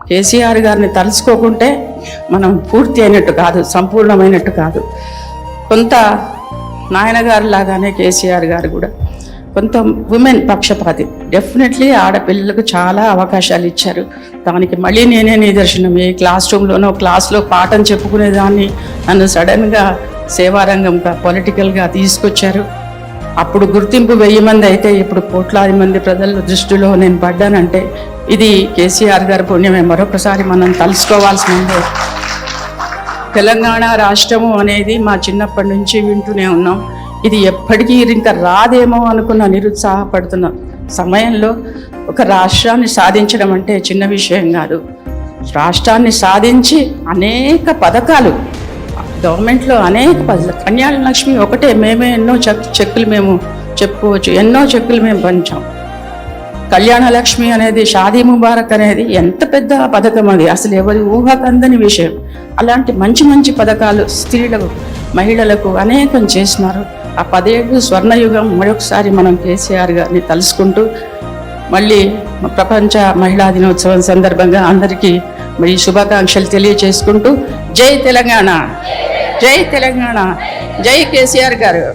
కేసీఆర్ గారిని తలుచుకోకుంటే మనం పూర్తి అయినట్టు కాదు, సంపూర్ణమైనట్టు కాదు. కొంత నాయనగారు లాగానే కేసీఆర్ గారు కూడా కొంత ఉమెన్ పక్షపాతి. డెఫినెట్లీ ఆడపిల్లలకు చాలా అవకాశాలు ఇచ్చారు. దానికి మళ్ళీ నేనే నిదర్శనం. ఏ క్లాస్ రూమ్లోనో క్లాస్లో పాఠం చెప్పుకునేదాన్ని నన్ను సడన్గా సేవారంగంగా పొలిటికల్గా తీసుకొచ్చారు. అప్పుడు గుర్తింపు 1000 మంది అయితే ఇప్పుడు కోట్లాది మంది ప్రజల దృష్టిలో నేను పడ్డానంటే ఇది కేసీఆర్ గారి పుణ్యమే. మరొకసారి మనం తలుసుకోవాల్సిందే. తెలంగాణ రాష్ట్రము అనేది మా చిన్నప్పటి నుంచి వింటూనే ఉన్నాం. ఇది ఎప్పటికీ ఇంకా రాదేమో అనుకున్న నిరుత్సాహపడుతున్న సమయంలో ఒక రాష్ట్రాన్ని సాధించడం అంటే చిన్న విషయం కాదు. రాష్ట్రాన్ని సాధించి అనేక పథకాలు గవర్నమెంట్లో అనేక కళ్యాణ లక్ష్మి ఒకటే మేమే ఎన్నో చెక్కులు మేము చెప్పుకోవచ్చు, ఎన్నో చెక్కులు మేము పంచాం. కళ్యాణ లక్ష్మి అనేది, షాదీ ముబారక్ అనేది ఎంత పెద్ద పథకం, అది అసలు ఎవరి ఊహకందని విషయం. అలాంటి మంచి మంచి పథకాలు స్త్రీలకు, మహిళలకు అనేకం చేసినారు. ఆ 10 ఏళ్ళు స్వర్ణయుగం. మరొకసారి మనం కేసీఆర్ గారిని తలుసుకుంటూ మళ్ళీ ప్రపంచ మహిళా దినోత్సవం సందర్భంగా అందరికీ మరి శుభాకాంక్షలు తెలియజేసుకుంటూ జై తెలంగాణ, జై తెలంగాణ, జై కేసీఆర్ గారు.